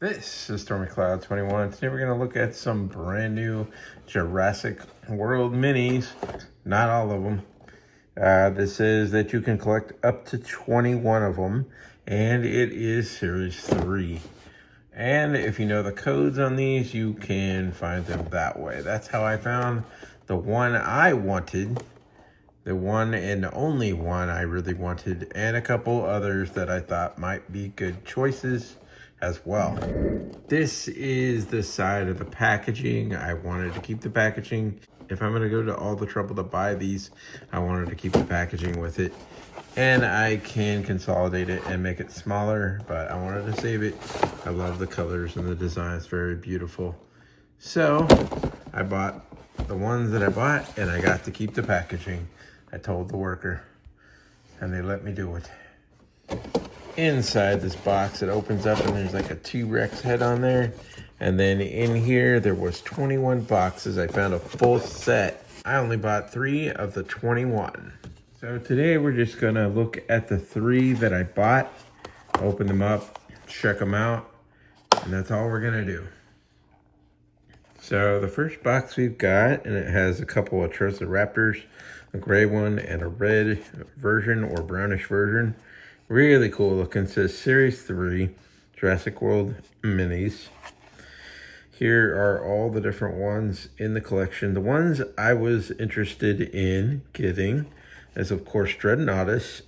This is Stormy Cloud 21. Today we're going to look at some brand new Jurassic World minis. Not all of them. This says that you can collect up to 21 of them, and it is Series 3. And if you know the codes on these, you can find them that way. That's how I found the one I wanted, the one and only one I really wanted, and a couple others that I thought might be good choices as well. This is the side of the packaging. I wanted to keep the packaging. If I'm going to go to all the trouble to buy these, I wanted to keep the packaging with it. And I can consolidate it and make it smaller, but I wanted to save it. I love the colors and the design. It's very beautiful. So I bought the ones that I bought, and I got to keep the packaging. I told the worker, and they let me do it. Inside this box, it opens up and there's like a T-Rex head on there. And then in here, there was 21 boxes. I found a full set. I only bought 3 of the 21. So today we're just gonna look at the 3 that I bought, open them up, check them out, and that's all we're gonna do. So the first box we've got, and it has a couple of Raptors, a gray one and a red version or brownish version. Really cool looking. It says Series 3 Jurassic World Minis. Here are all the different ones in the collection. The ones I was interested in getting is, of course, Dreadnoughtus.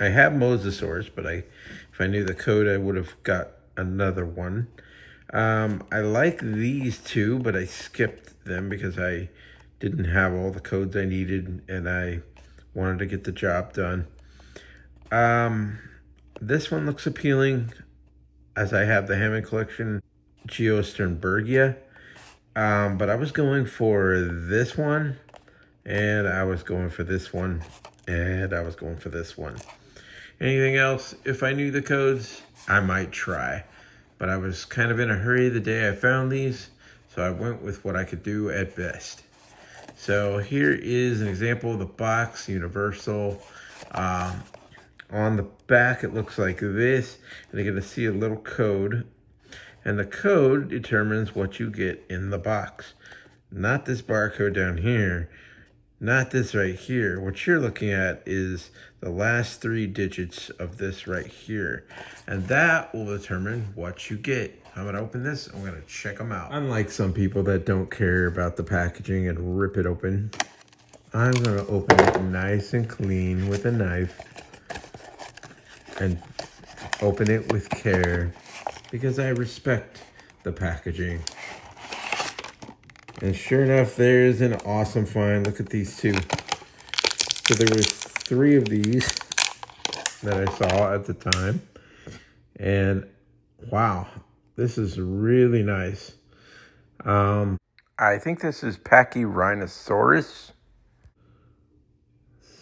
I have Mosasaurus, but if I knew the code, I would have got another one. I like these two, but I skipped them because I didn't have all the codes I needed, and I wanted to get the job done. This one looks appealing, as I have the Hammond Collection Geosternbergia. But I was going for this one, and I was going for this one, and I was going for this one. Anything else, if I knew the codes, I might try. But I was kind of in a hurry the day I found these, so I went with what I could do at best. So here is an example of the box, Universal. On the back, it looks like this, and you're going to see a little code, and the code determines what you get in the box. Not this barcode down here, not this right here. What you're looking at is the last 3 digits of this right here, and that will determine what you get. I'm going to open this, I'm going to check them out. Unlike some people that don't care about the packaging and rip it open, I'm going to open it nice and clean with a knife and open it with care because I respect the packaging. And sure enough, there's an awesome find. Look at these 2. So there was 3 of these that I saw at the time. And wow, this is really nice. I think this is Pachyrhinosaurus.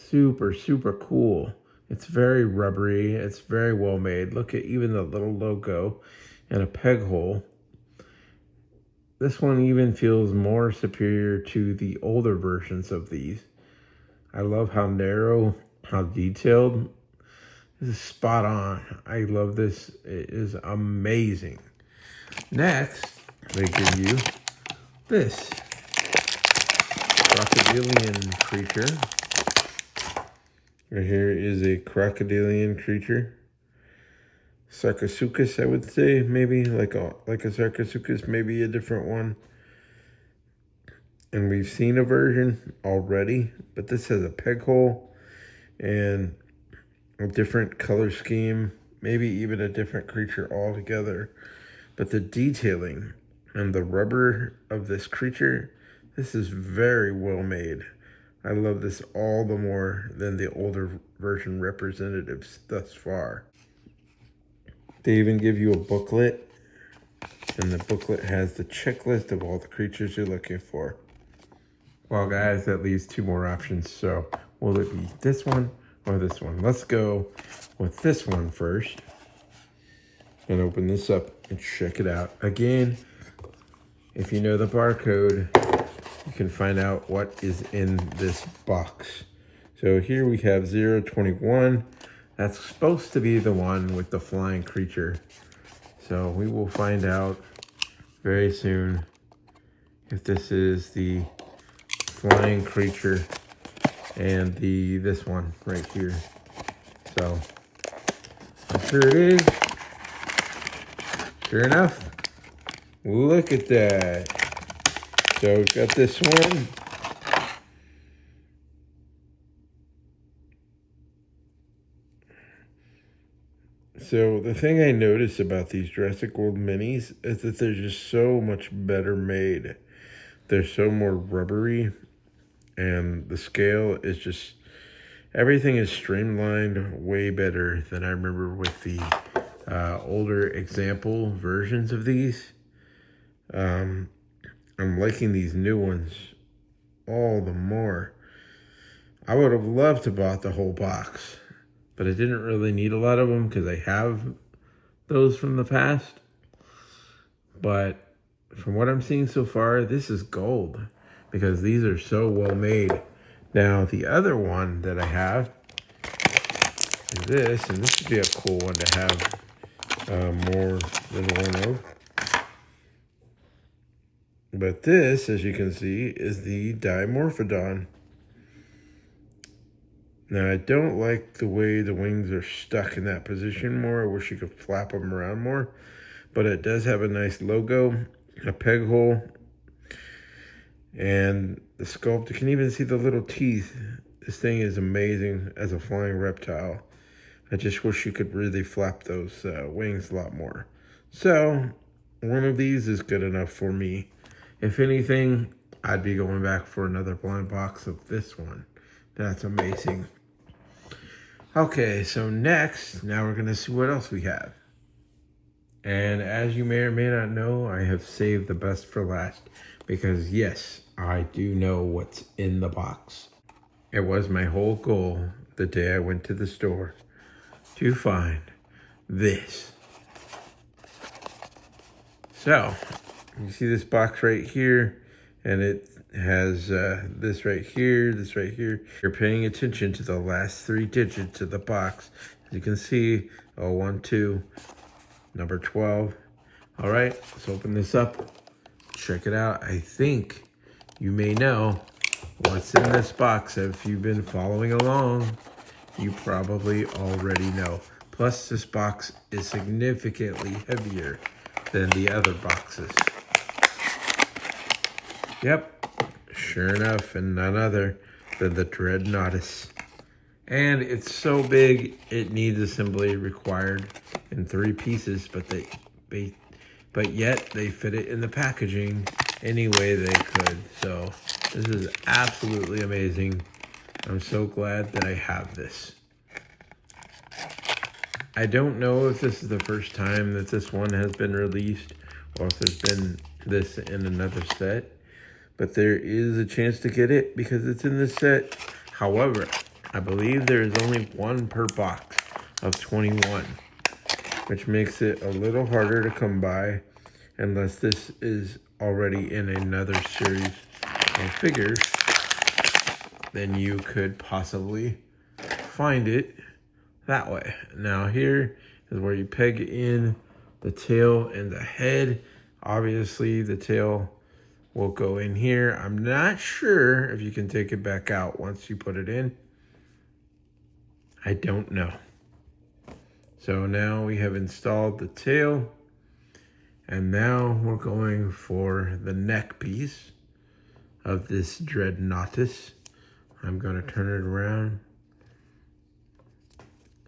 Super, super cool. It's very rubbery. It's very well made. Look at even the little logo and a peg hole. This one even feels more superior to the older versions of these. I love how narrow, how detailed. This is spot on. I love this. It is amazing. Next, they give you this crocodilian creature. Right here is a crocodilian creature. Sarcosuchus, I would say, maybe like a Sarcosuchus, maybe a different one. And we've seen a version already, but this has a peg hole and a different color scheme, maybe even a different creature altogether. But the detailing and the rubber of this creature, this is very well made. I love this all the more than the older version representatives thus far. They even give you a booklet, and the booklet has the checklist of all the creatures you're looking for. Well, guys, that leaves 2 more options. So will it be this one or this one? Let's go with this one first and open this up and check it out. Again, if you know the barcode, you can find out what is in this box. So here we have 021. That's supposed to be the one with the flying creature. So we will find out very soon if this is the flying creature and this one right here. So I'm sure it is. Sure enough, look at that. So we've got this one. So the thing I notice about these Jurassic World minis is that they're just so much better made. They're so more rubbery, and the scale is just, everything is streamlined way better than I remember with the older example versions of these. I'm liking these new ones all the more. I would have loved to bought the whole box, but I didn't really need a lot of them because I have those from the past. But from what I'm seeing so far, this is gold because these are so well made. Now, the other one that I have is this, and this would be a cool one to have more than one of. But this, as you can see, is the Dimorphodon. Now, I don't like the way the wings are stuck in that position more. I wish you could flap them around more. But it does have a nice logo, a peg hole, and the sculpt. You can even see the little teeth. This thing is amazing as a flying reptile. I just wish you could really flap those wings a lot more. So, one of these is good enough for me. If anything, I'd be going back for another blind box of this one. That's amazing. Okay, so next, now we're going to see what else we have. And as you may or may not know, I have saved the best for last. Because yes, I do know what's in the box. It was my whole goal the day I went to the store to find this. So, you see this box right here, and it has this right here, this right here. You're paying attention to the last 3 digits of the box. As you can see, 012, number 12. All right, let's open this up. Check it out. I think you may know what's in this box. If you've been following along, you probably already know. Plus, this box is significantly heavier than the other boxes. Yep, sure enough, and none other than the Dreadnoughtus. And it's so big, it needs assembly required in 3 pieces, but yet they fit it in the packaging any way they could. So this is absolutely amazing. I'm so glad that I have this. I don't know if this is the first time that this one has been released or if there's been this in another set, but there is a chance to get it because it's in this set. However, I believe there is only 1 per box of 21, which makes it a little harder to come by unless this is already in another series of figures. Then you could possibly find it that way. Now here is where you peg in the tail and the head. Obviously the tail will go in here. I'm not sure if you can take it back out once you put it in. I don't know. So now we have installed the tail, and now we're going for the neck piece of this Dreadnoughtus. I'm going to turn it around.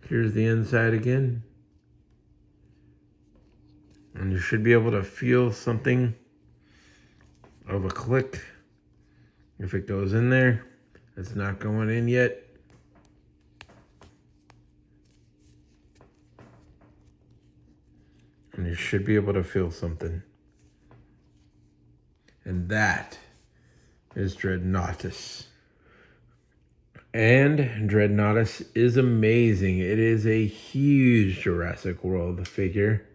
Here's the inside again. And you should be able to feel something of a click if it goes in there. It's not going in yet. And you should be able to feel something. And that is Dreadnoughtus. And Dreadnoughtus is amazing. It is a huge Jurassic World figure.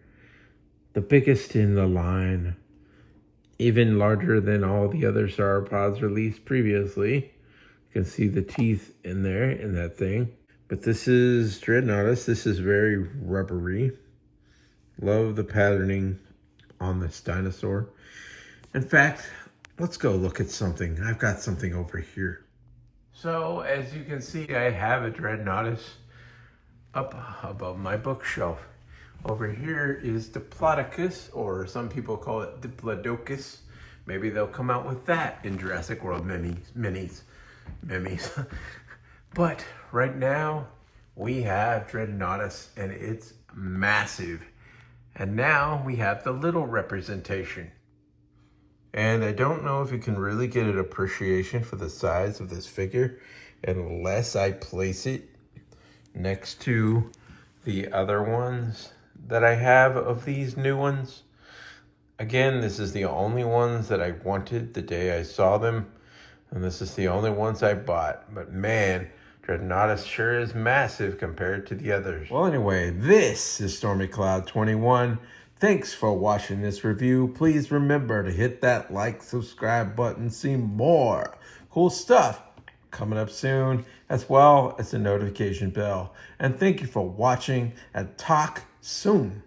The biggest in the line. Even larger than all the other sauropods released previously. You can see the teeth in there in that thing. But this is Dreadnoughtus. This is very rubbery. Love the patterning on this dinosaur. In fact, let's go look at something. I've got something over here. So as you can see, I have a Dreadnoughtus up above my bookshelf. Over here is Diplodocus, or some people call it Diplodocus. Maybe they'll come out with that in Jurassic World minis. But right now, we have Dreadnoughtus, and it's massive. And now we have the little representation. And I don't know if you can really get an appreciation for the size of this figure unless I place it next to the other ones that I have of these new ones. Again, this is the only ones that I wanted the day I saw them. And this is the only ones I bought. But man, Dreadnoughtus sure is massive compared to the others. Well, anyway, this is Stormy Cloud 21. Thanks for watching this review. Please remember to hit that like, subscribe button. See more cool stuff coming up soon, as well as the notification bell. And thank you for watching, and talk soon.